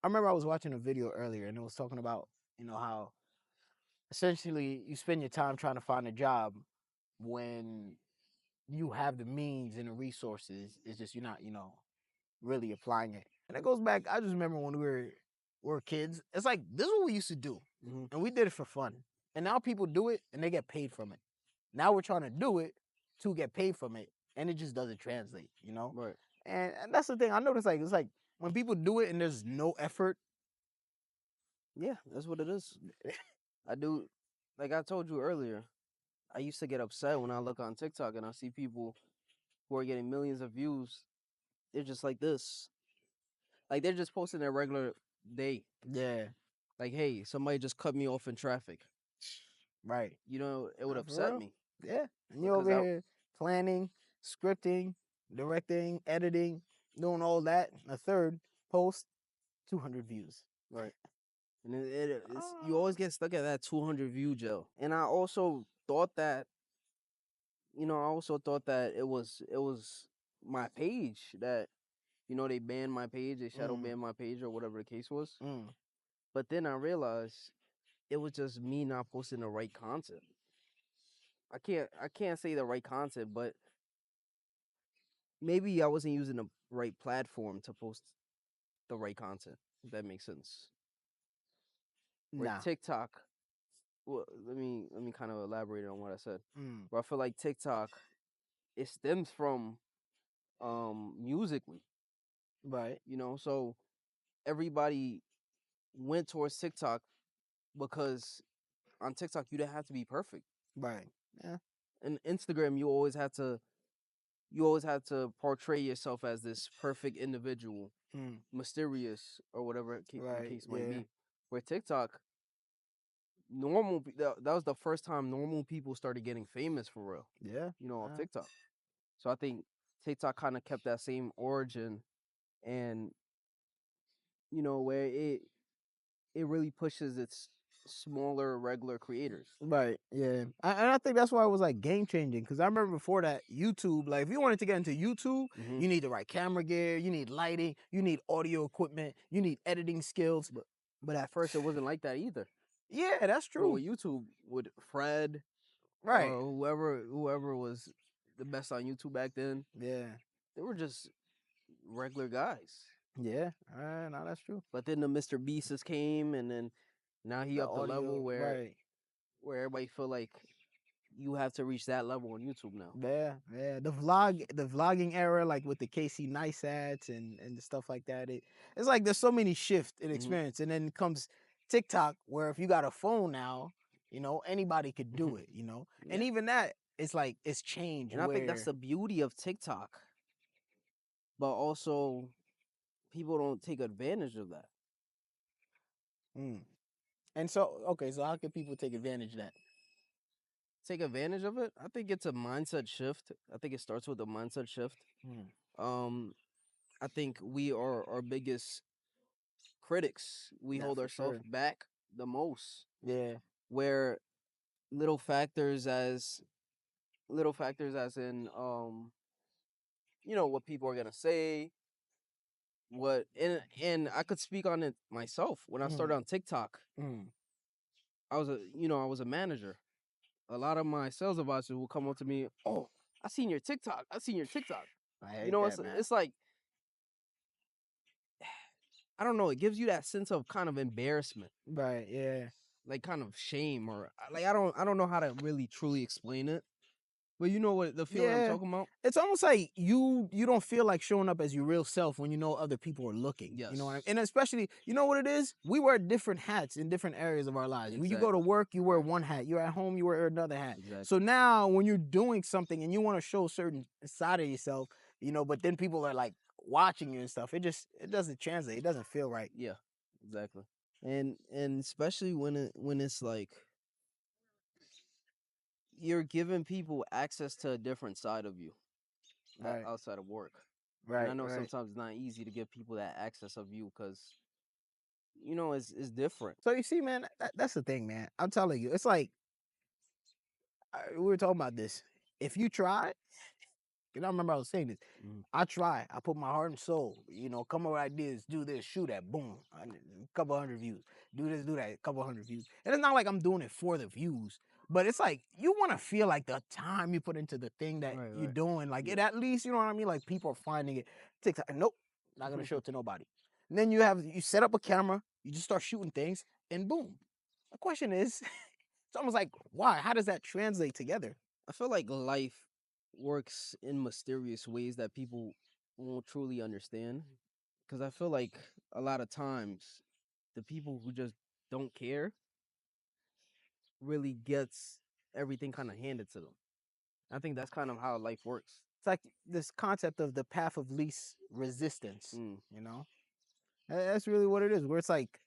I remember I was watching a video earlier and it was talking about, how essentially you spend your time trying to find a job when you have the means and the resources. It's just you're not, really applying it. And it goes back, I just remember when we were kids. It's like this is what we used to do. And we did it for fun. And now people do it and they get paid from it. Now we're trying to do it to get paid from it. And it just doesn't translate. Right. And that's the thing. I notice it's like when people do it and there's no effort. Yeah, that's what it is. I do, like I told you earlier, I used to get upset when I look on TikTok and I see people who are getting millions of views. They're just like this. Like they're just posting their regular day. Yeah. Like, hey, somebody just cut me off in traffic. Right. It would Nah, for upset real. me Yeah. And you're because over here planning, scripting, directing, editing, doing all that. A third post, 200 views. right. And it's you Oh. always get stuck at that 200 view jail. And I also thought that, it was my page that, they banned my page, they shadow Mm, banned my page or whatever the case was. mm. But then I realized it was just me not posting the right content. I can't say the right content, but maybe I wasn't using the right platform to post the right content. If that makes sense. Where Nah. TikTok, well, let me kind of elaborate on what I said. Mm. But I feel like TikTok, it stems from musically, Right. so everybody went towards TikTok because on TikTok you didn't have to be perfect. Right. Yeah. In Instagram you always had to portray yourself as this perfect individual, Mm. mysterious or whatever the Right. case might Yeah. be. Where TikTok, that was the first time normal people started getting famous for real, Yeah. on TikTok. So I think TikTok kind of kept that same origin, and where it really pushes its smaller regular creators. Right. Yeah. And I think that's why it was like game changing. Because I remember before that, YouTube, like if you wanted to get into YouTube, Hmm. you need the right camera gear, you need lighting, you need audio equipment, you need editing skills. But at first it wasn't like that either. Yeah, that's But true. with YouTube, with Fred Right. or whoever was the best on YouTube back then, Yeah. they were just regular guys. Yeah. No, that's true. But then the Mr. Beasts came, and then now he The up the level audio, where right. everybody feel like you have to reach that level on YouTube now. Yeah, yeah. The vlogging era, like with the Casey Neistats and the stuff like that. It's like there's so many shift in Hmm. experience, and then comes TikTok, where if you got a phone now, anybody could do it. And Yeah. even that, it's like it's changed And I think that's where. the beauty of TikTok, but also people don't take advantage of that. Mm. And so, okay, so how can people take advantage of that? Take advantage of it. I think it's a mindset shift. I think it starts with a mindset shift. Mm. Um, I think we are our biggest critics. We Yeah, hold for ourselves sure. back the most. Yeah. Where little factors as in what people are gonna say, what and I could speak on it myself. When I Mm. started on TikTok, Mm. I was a manager. A lot of my sales advisors will come up to me, "Oh, I seen your TikTok. I seen your TikTok." I hate It's that, man. it's like, I don't know, it gives you that sense of kind of embarrassment, Right. Yeah. like kind of shame, or like I don't know how to really truly explain it. But you know what the feeling I'm Yeah. talking about? It's almost like you don't feel like showing up as your real self when you know other people are looking. You know what I mean? Yes. And especially, you know what it is? We wear different hats in different areas of our lives. When you go to Exactly. work, you wear one hat. You're at home, you wear another hat. So Exactly. now when you're doing something and you want to show a certain side of yourself, but then people are like watching you and stuff, it doesn't translate. It doesn't feel right. Yeah. Exactly. And especially when it's like you're giving people access to a different side of you, Right. outside of work. And I Right. know Right. sometimes it's not easy to give people that access of you because it's different. So you see, man, that's the thing, man. I'm telling you, it's like we were talking about this. If you try, And I remember I was saying this. Mhm. I try. I put my heart and soul. Come up with ideas. Do this. Shoot that. Boom. A couple hundred views. Do this. Do that. A couple hundred views. And it's not like I'm doing it for the views, but it's like you want to feel like the time you put into the thing that Right, you're right. doing, like Yeah. it at least, you know what I mean? Like people are finding it. TikTok. Nope. Not gonna show it to nobody. And then you set up a camera. You just start shooting things, and boom. The question is, it's almost like why? How does that translate together? I feel like life works in mysterious ways that people won't truly understand. Because I feel like a lot of times the people who just don't care really gets everything kind of handed to them. I think that's kind of how life works. It's like this concept of the path of least resistance. Mm. That's really what it is. Where it's like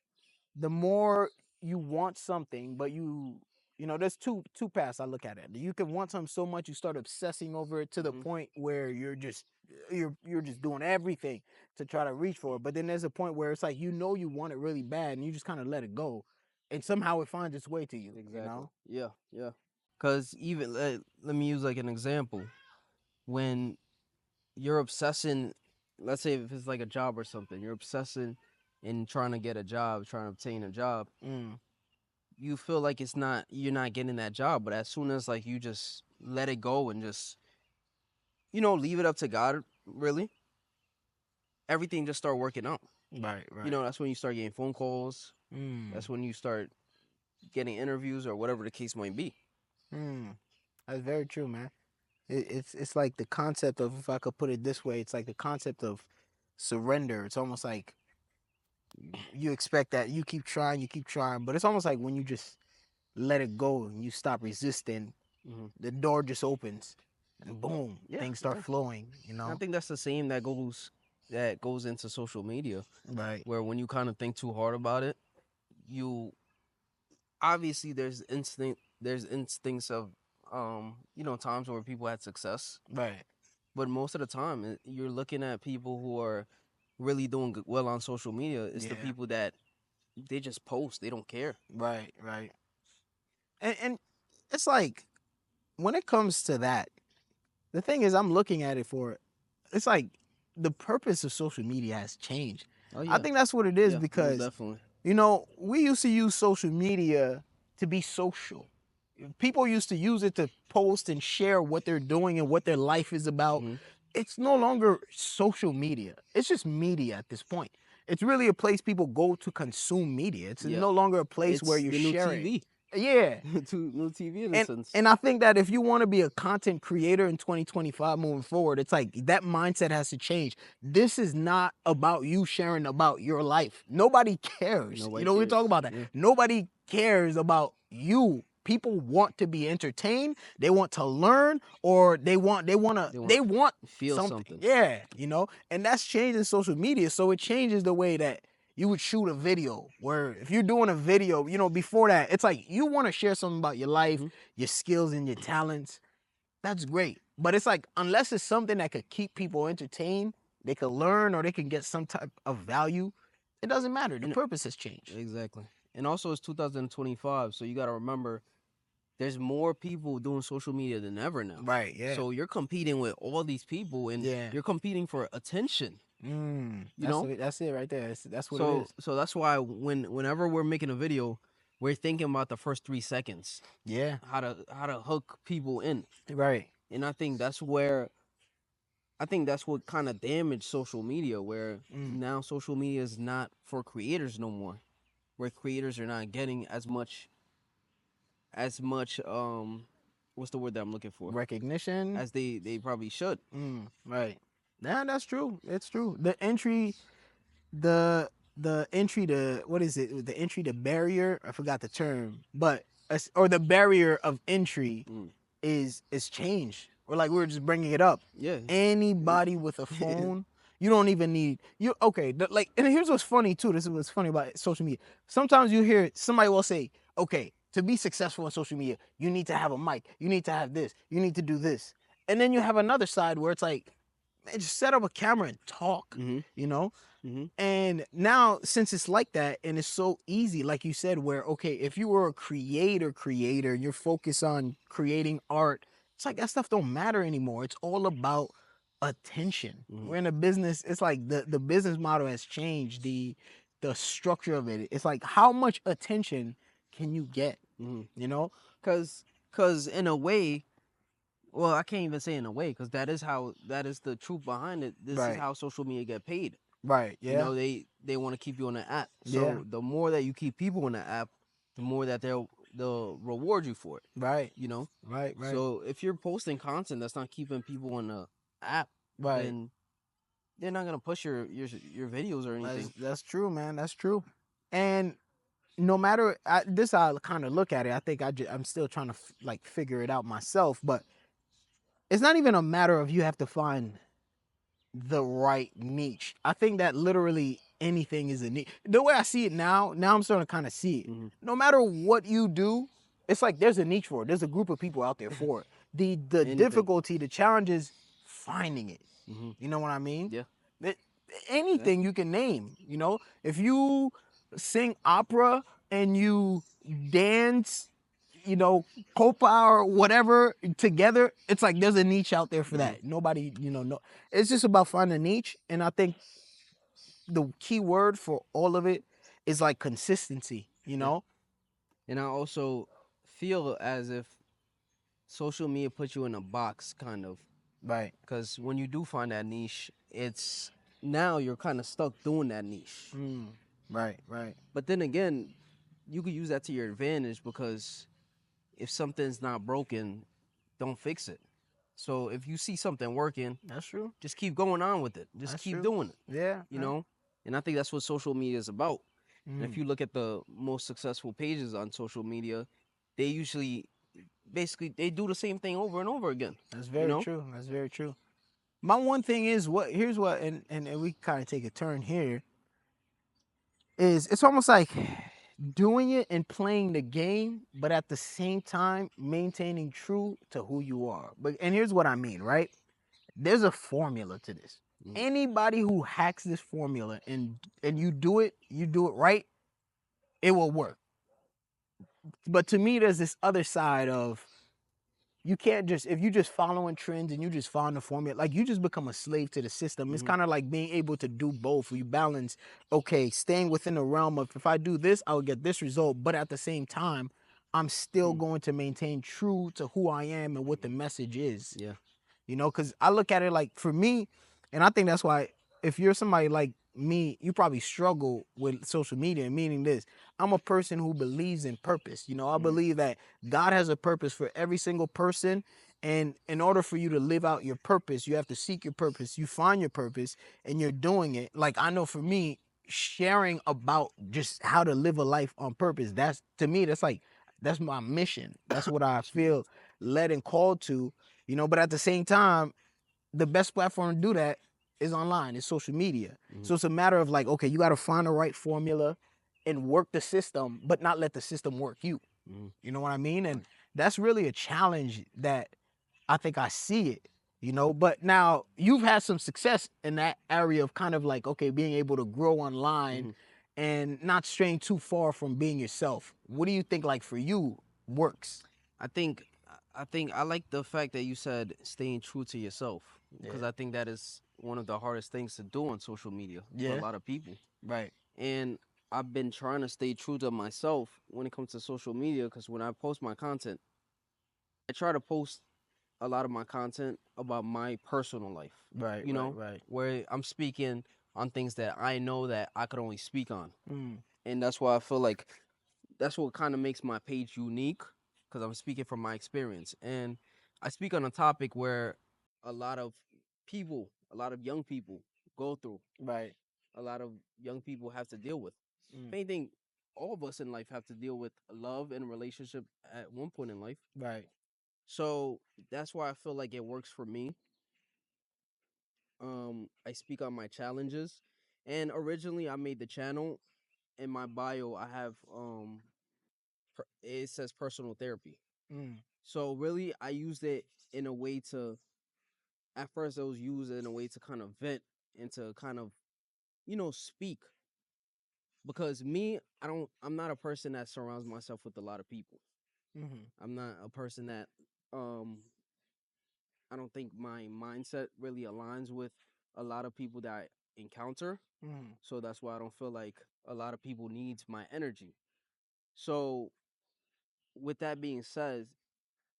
the more you want something, but there's two paths I look at it. You can want something so much you start obsessing over it to the Mhm. point where you're just doing everything to try to reach for it. But then there's a point where it's like you want it really bad and you just kind of let it go, and somehow it finds its way to you. Exactly. Yeah, yeah. Because even let me use like an example. When you're obsessing, let's say if it's like a job or something, you're obsessing in trying to get a job, trying to obtain a job. Mm. You feel like you're not getting that job, but as soon as like you just let it go and just leave it up to God, really, everything just start working out. Right, right. That's when you start getting phone calls. Mm. That's when you start getting interviews or whatever the case might be. Mm. That's very true, man. It's like the concept of, if I could put it this way, it's like the concept of surrender. It's almost like you expect that you keep trying, but it's almost like when you just let it go and you stop resisting, Mm-hmm. the door just opens and boom, Yeah, things start flowing. I think that's the same that goes into social media, Right. where when you kind of think too hard about it, you obviously there's instincts of times where people had success, Right. but most of the time you're looking at people who are really doing well on social media. It's the Yeah. people that they just post, they don't care. Right. Right. And it's like when it comes to that, the thing is, I'm looking at it for, it's like the purpose of social media has changed. Oh I yeah, think that's what it is yeah, most because, definitely. we used to use social media to be social. People used to use it to post and share what they're doing and what their life is about. Mhm. It's no longer social media. It's just media at this point. It's really a place people go to consume media. It's Yeah, no longer a place where it's you're the new sharing. TV. Yeah. New TV in a And sense. and I think that if you want to be a content creator in 2025 moving forward, it's like that mindset has to change. This is not about you sharing about your life. Nobody cares. Nobody We talk cares. about that. Yeah. Nobody cares about you. People want to be entertained. They want to learn, or they want Feel something. something. Yeah, and that's changing social media. So it changes the way that you would shoot a video, where if you're doing a video, before that, it's like you want to share something about your life, Mhm. your skills and your talents. That's great. But it's like, unless it's something that could keep people entertained, they could learn or they can get some type of value, it doesn't matter. The And purpose has changed. exactly. And also it's 2025, so you got to remember there's more people doing social media than ever now. Right, yeah. So you're competing with all these people and Yeah. you're competing for attention. That's it right there. That's what it is. So that's why whenever we're making a video, we're thinking about the first 3 seconds, Yeah. how to hook people in. Right. And I think that's what kind of damaged social media, where now social media is not for creators no more, where creators are not getting as much what's the word that I'm looking for, Recognition. as they probably should. Right. Yeah, that's true. It's true. The entry to, what is it? The entry to barrier. I forgot the term, but or the barrier of entry is changed. Or like we were just bringing it up. Yeah. Anybody with a phone, you don't even need you. Okay, and here's what's funny too. This is what's funny about social media. Sometimes you hear somebody will say, "Okay, to be successful on social media, you need to have a mic. You need to have this. You need to do this." And then you have another side where it's like, man, just set up a camera and talk. And now, since it's like that and it's so easy, like you said, where, okay, if you were a creator and you're focused on creating art It's like that stuff don't matter anymore. It's all about attention. Mhm. We're in a business. It's like the business model has changed. The structure of it. It's like how much attention can you get? Mhm. You know? Cause in a way, well, I can't even say in a way, cause that is the truth behind it. This is Right. how social media get paid. Right. You Yeah. know, they want to keep you on the app. Yeah. So the more that you keep people on the app, the more that they'll reward you for it. Right. You know. Right. Right. So if you're posting content that's not keeping people on the app, Right. then they're not gonna push your videos or anything. That's true, man. That's true. And no matter this, I kind of look at it. I think I'm still trying to like figure it out myself. But it's not even a matter of you have to find the right niche. I think that literally anything is a niche. The way I see it now I'm starting to kind of see it. Mhm. No matter what you do, it's like there's a niche for it. There's a group of people out there for it. The Anything. difficulty, the challenge is finding it. Mhm. You know what I mean? Yeah. Anything you can name. You know, if you sing opera and you dance, you know, copa or whatever together, it's like there's a niche out there for that. Nobody, no. It's just about finding a niche, and I think the key word for all of it is like consistency. You know? And I also feel as if social media puts you in a box, kind of, Right. because when you do find that niche, it's now you're kind of stuck doing that niche. Right. Right. But then again, you could use that to your advantage, because if something's not broken, don't fix it. So if you see something working, That's true. just keep going on with it. Just That's keep true. doing it. Yeah. You know? And I think that's what social media is about. And Mm. if you look at the most successful pages on social media, they usually basically they do the same thing over and over again. That's very true. That's very true. My one thing is here's what, and we kind of take a turn here. Is it's almost like doing it and playing the game, but at the same time maintaining true to who you are. But and here's what I mean, right? There's a formula to this. Anybody who hacks this formula and you do it right, it will work. But to me, there's this other side of you can't just if you just following trends and you just following the formula, like you just become a slave to the system. It's kind of like being able to do both. You balance, okay, staying within the realm of if I do this, I will get this result, but at the same time, I'm still going to maintain true to who I am and what the message is. Yeah. You know, because I look at it like for me, and I think that's why if you're somebody like me, you probably struggle with social media, meaning this. I'm a person who believes in purpose. You know, I believe that God has a purpose for every single person. And in order for you to live out your purpose, you have to seek your purpose. You find your purpose and you're doing it. Like I know for me, sharing about just how to live a life on purpose, that's to me, that's my mission. That's what I feel led and called to, you know, but at the same time, the best platform to do that is online, it's social media. So it's a matter of like, okay, you got to find the right formula and work the system, but not let the system work you. You know what I mean? And that's really a challenge that I think I see it, you know. But now you've had some success in that area of kind of like, okay, being able to grow online and not straying too far from being yourself. What do you think, like for you, works? I think I like the fact that you said staying true to yourself, because Yeah. I think that is one of the hardest things to do on social media for Yeah. a lot of people. Right. And I've been trying to stay true to myself when it comes to social media, because when I post my content, I try to post a lot of my content about my personal life. Right. You Right. know, Right. where I'm speaking on things that I know that I could only speak on. Mm. And that's why I feel like that's what kind of makes my page unique, because I'm speaking from my experience. And I speak on a topic where a lot of people, a lot of young people go through, Right. a lot of young people have to deal with. Mm. If anything, all of us in life have to deal with love and relationship at one point in life. Right. So that's why I feel like it works for me. I speak on my challenges. And originally I made the channel. In my bio, I have it says personal therapy. Mm. So really, I used it in a way to. At first, it was used in a way to kind of vent and to kind of, speak. Because me, I'm not a person that surrounds myself with a lot of people. Mm-hmm. I'm not a person that um I don't think my mindset really aligns with a lot of people that I encounter. Mm, So that's why I don't feel like a lot of people needs my energy. So with that being said,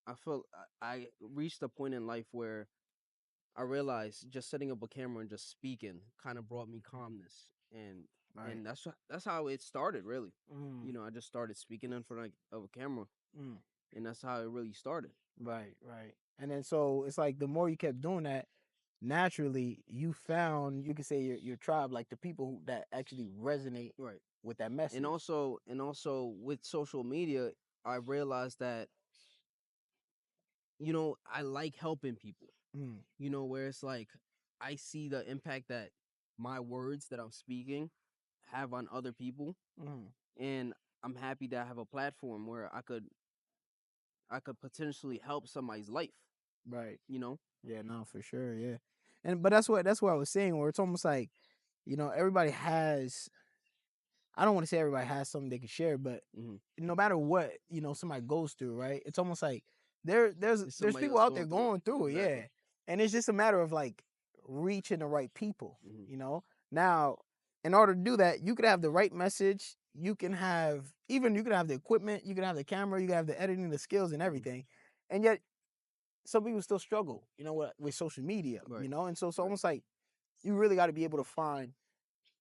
I feel I reached a point in life where I realized just setting up a camera and just speaking kind of brought me calmness, and right. and that's how it started really. Mm, You know, I just started speaking in front of a camera, mm, and that's how it really started. right, right. And then so it's like the more you kept doing that, naturally you found, you could say, your tribe, like the people that actually resonate Right. with that And message. also with social media, I realized that, you know, I like helping people. Mm, You know, where it's like I see the impact that my words that I'm speaking have on other people, mm, and I'm happy that I have a platform where I could potentially help somebody's life, right. you know? Yeah, no, for sure. Yeah. And but that's what I was saying, where it's almost like, everybody has, I don't want to say everybody has something they can share, but Mhm. no matter what, somebody goes through, right? It's almost like there's There's there's somebody people else out there going through it. going through it, yeah. Exactly. And it's just a matter of like reaching the right people, Mhm. Now, in order to do that, you could have the right message, you can have the equipment, you can have the camera, you can have the editing, the skills and Mhm. everything. And yet some people still struggle, with social media, Right. and so it's Right. almost like you really got to be able to find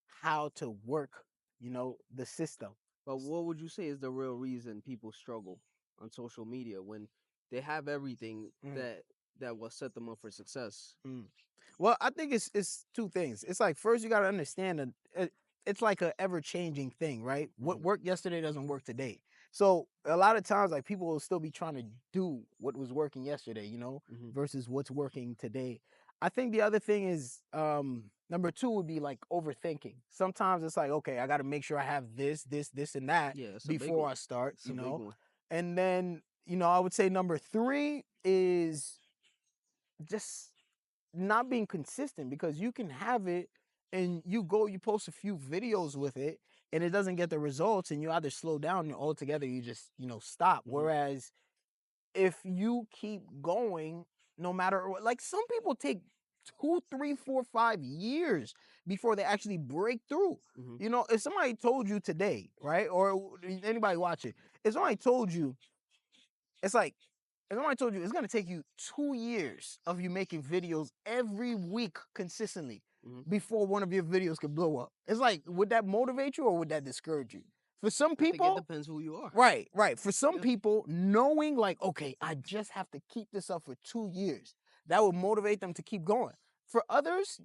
how to work, the system. But what would you say is the real reason people struggle on social media when they have everything Mm, that will set them up for success? mm. Well, I think it's two things. It's like first you got to understand that it's like a ever changing thing, right? What Mhm. worked yesterday doesn't work today. So a lot of times, like people will still be trying to do what was working yesterday, Mhm. versus what's working today. I think the other thing is number two would be like overthinking. Sometimes it's like, okay, I got to make sure I have this, and that Yeah, it's a big before one. I start, It's a big one. and then I would say number three is just not being consistent, because you can have it and you post a few videos with it and it doesn't get the results, and you either slow down or altogether you just stop. Mhm. Whereas if you keep going, no matter what, like some people take 2, 3, 4, 5 years before they actually break through. Mhm. If somebody told you today, right, or anybody watching, if somebody told you, it's like, if somebody told you it's gonna take you 2 years of you making videos every week consistently Mhm. before one of your videos could blow up, it's like, would that motivate you or would that discourage you? For some I think it people, depends who you are. right, right. For some Yeah. people, knowing like, okay, I just have to keep this up for 2 years, that would motivate them to keep going. For others,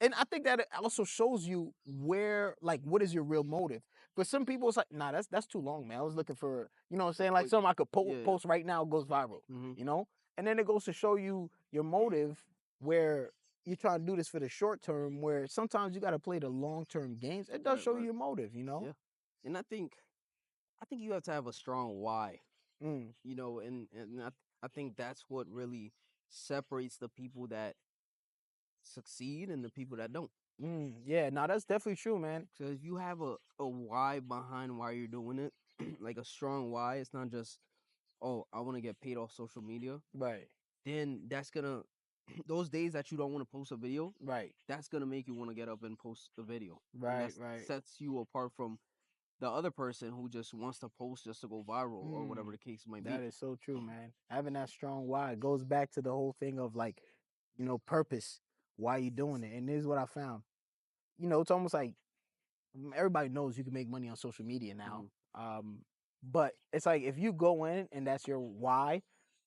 and I think that it also shows you where, like, what is your real motive. For some people, it's like, nah, that's too long, man. I was looking for, what I'm A saying, like quick. something I could Yeah. post right now goes viral, Mhm. you know. And then it goes to show you your motive, where you're trying to do this for the short term, where sometimes you got to play the long term games. It does Right. show you Right. your motive. Yeah. And I think you have to have a strong why. Mm. You know, and I think that's what really separates the people that succeed and the people that don't. Yeah, no, that's definitely true, man. So if you have a why behind why you're doing it, like a strong why, it's not just, oh, I want to get paid off social media. Right, Then that's gonna those days that you don't want to post a video, right, that's gonna make you want to get up and post the video, and right, that right. sets you apart from the other person who just wants to post just to go viral or Mm, whatever the case might that be. is so true, man. Having that strong why, it goes back to the whole thing of like, purpose. Why you doing it? And this is what I found. It's almost like everybody knows you can make money on social media now. Hmm. But it's like if you go in and that's your why,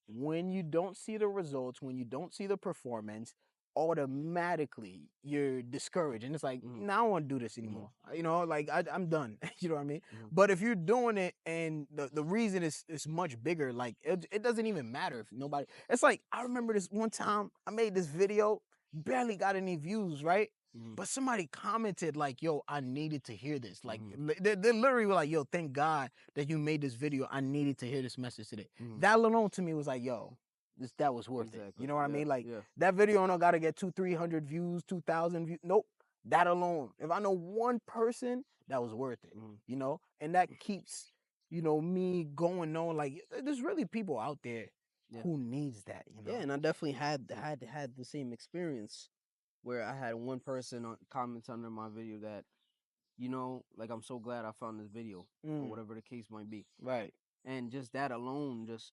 when you don't see the results, when you don't see the performance, automatically you're discouraged. And it's like, Hmm. nah, I don't want to do this Hmm. anymore. Like I'm done. You know what I mean? Hmm. But if you're doing it and the reason is much bigger, like it doesn't even matter if nobody, it's like, I remember this one time I made this video, barely got any views, right? Hmm. But somebody commented like, "Yo, I needed to hear this." Like, Hmm. they literally were like, "Yo, thank God that you made this video. I needed to hear this message today." Hmm. That alone to me was like, "Yo, that was worth it." You Exactly. know what I Yeah. mean? Like Yeah. that video don't gotta get 200, 300 views, 2,000 views. Nope, that alone. If I know one person, that was worth it. Hmm. And that keeps me going on. Like there's really people out there Yeah. who needs that, you know? Yeah, and I definitely had the same experience where I had one person comment under my video that, like, I'm so glad I found this video, or Mm, whatever the case might be. right, And just that alone, just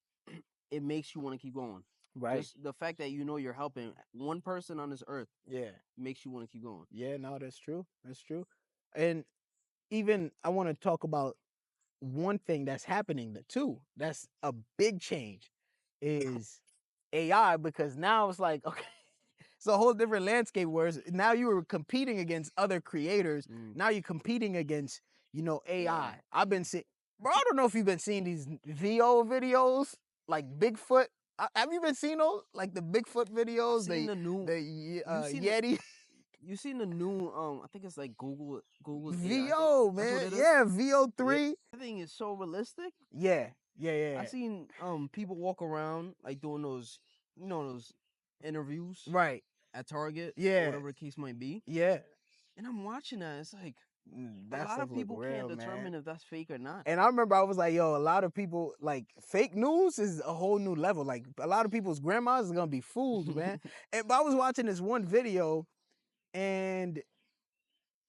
it makes you want to keep going. right. Just the fact that you're helping one person on this earth Yeah. makes you want to keep going. Yeah, no, that's true. That's true. And even I want to talk about one thing that's happening too. That's a big change is AI, because now it's like, okay, it's a whole different landscape where now you were competing against other creators. Mm. Now you're competing against, AI. Yeah. I've been seeing, bro, I don't know if you've been seeing these VO videos, like Bigfoot. Have you been seeing those? Like the Bigfoot I've videos, seen the new. the You seen the. Yeti. You seen the new. I think it's like Google's AI thing. VO, That's what man. it is. Yeah, Yeah. VO3. That thing is so realistic. Yeah, yeah, I yeah. seen people walk around like doing those, those interviews Right. at Target, or Yeah, whatever the case might be. yeah. And I'm watching that. It's like a That lot stuff of look people can't real, determine man. if that's fake or not. And I remember I was like, yo, a lot of people, like, fake news is a whole new level. Like, a lot of people's grandmas is gonna be fooled, man. But I was watching this one video, and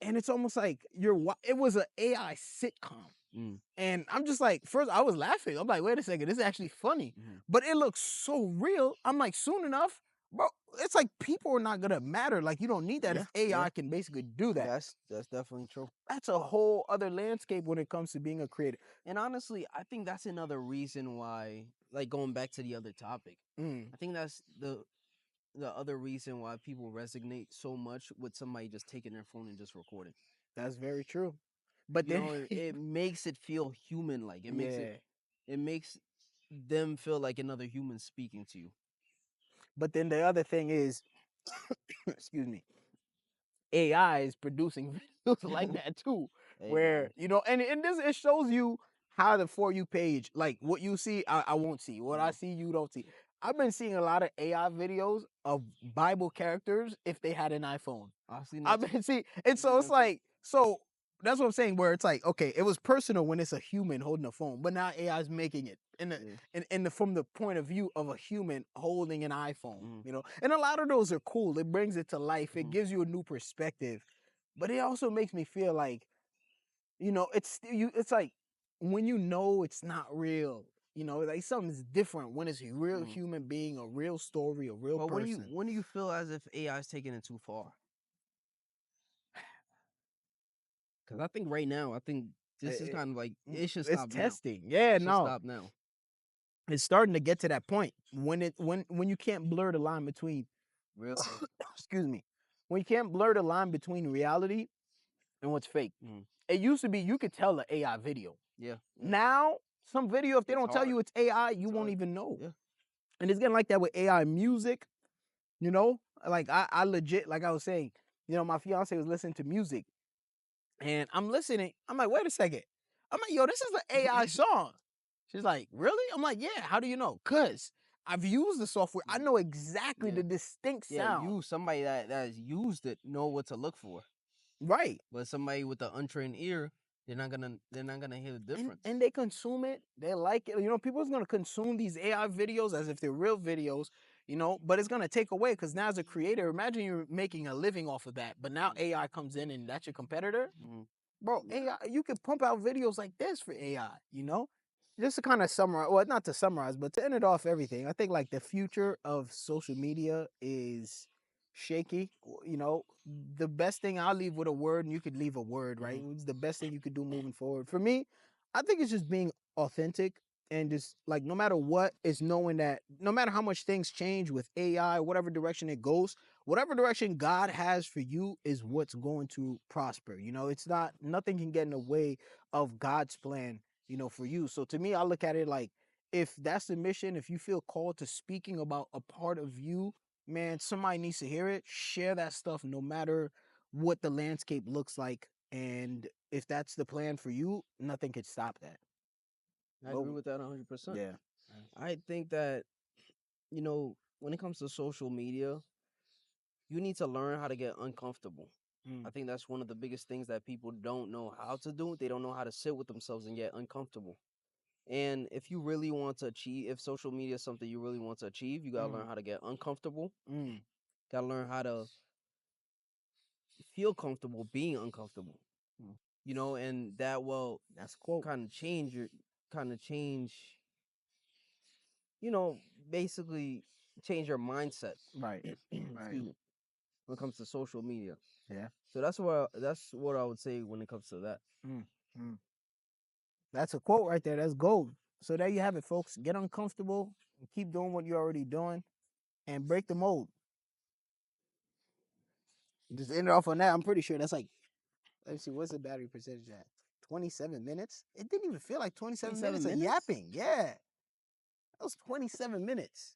it's almost like it was an AI sitcom. Mm. And I'm just like, first I was laughing. I'm like, wait a second, this is actually funny. Mhm. But it looks so real. I'm like, soon enough, bro, it's like people are not gonna matter. Like, you don't need that if AI Yeah. can basically do that. That's definitely true. That's a whole other landscape when it comes to being a creator. And honestly, I think that's another reason why, like, going back to the other topic, Mm, I think that's the other reason why people resonate so much with somebody just taking their phone and just recording. that's very true. But You then, know, it makes it feel human. Like yeah. it makes them feel like another human speaking to you. But then the other thing is, excuse me, AI is producing videos like that too, Hey, where and this it shows you how the For You page, like what you see, I won't see. What I see, you don't see. I've been seeing a lot of AI videos of Bible characters if they had an iPhone. I've seen that I've too. been see, and so it's like that's what I'm saying. Where it's like, okay, it was personal when it's a human holding a phone, but now AI is making it from the point of view of a human holding an iPhone. Mhm. And a lot of those are cool. It brings it to life. It Mhm. gives you a new perspective, but it also makes me feel like, it's like when it's not real. Like something's different when it's a real Mhm. human being, a real story, a real But person. when do you feel as if AI is taking it too far? Because I think right now, I think this is It- kind of like it should it's stop now. testing. Yeah, It should no. stop now. It's starting to get to that point when you can't blur the line between Real. excuse me, when you can't blur the line between reality and what's fake. Mhm. It used to be you could tell the AI video. Yeah. Now some video, if they It's don't tell hard. you it's AI, you It's won't hard. even know. Yeah. And it's getting like that with AI music. Like I legit, like I was saying, my fiance was listening to music, and I'm listening. I'm like, wait a second. I'm like, yo, this is an AI song. She's like, really? I'm like, yeah. How do you know? Cause I've used the software. I know exactly Yeah. the distinct Yeah, sound. somebody that has used it know what to look for. Right. But somebody with an untrained ear, they're not gonna hear the difference. And they consume it. They like it. People's gonna consume these AI videos as if they're real videos. But it's gonna take away because now as a creator, imagine you're making a living off of that, but now AI comes in and that's your competitor. Mhm. Bro, AI, you could pump out videos like this for AI. Just to kind of summarize, well, not to summarize, but to end it off everything. I think like the future of social media is shaky. The best thing, I'll leave with a word, and you could leave a word, right? Mhm. What's the best thing you could do moving forward? For me, I think it's just being authentic and just like no matter what, is knowing that no matter how much things change with AI, whatever direction it goes, whatever direction God has for you is what's going to prosper. It's not, nothing can get in the way of God's plan, for you. So to me, I look at it like, if that's the mission, if you feel called to speaking about a part of you, man, somebody needs to hear it. Share that stuff no matter what the landscape looks like. And if that's the plan for you, nothing could stop that. I agree with that 100%. Yeah. I think that, when it comes to social media, you need to learn how to get uncomfortable. Mm. I think that's one of the biggest things that people don't know how to do. They don't know how to sit with themselves and get uncomfortable. And if you really want to achieve, if social media is something you really want to achieve, you gotta learn how to get uncomfortable. Gotta learn how to feel comfortable being uncomfortable. Mm. You know, and that will That's a quote. kind of change, you know, basically change your mindset. Right. Excuse me. When it comes to social media. Yeah. So that's what I would say when it comes to that. That's a quote right there. That's gold. So there you have it, folks. Get uncomfortable and keep doing what you're already doing and break the mold. Just end it off on that. I'm pretty sure that's like, let's see, what's the battery percentage at? 27 minutes? It didn't even feel like 27 minutes of 27 minutes? yapping. Yeah. That was 27 minutes.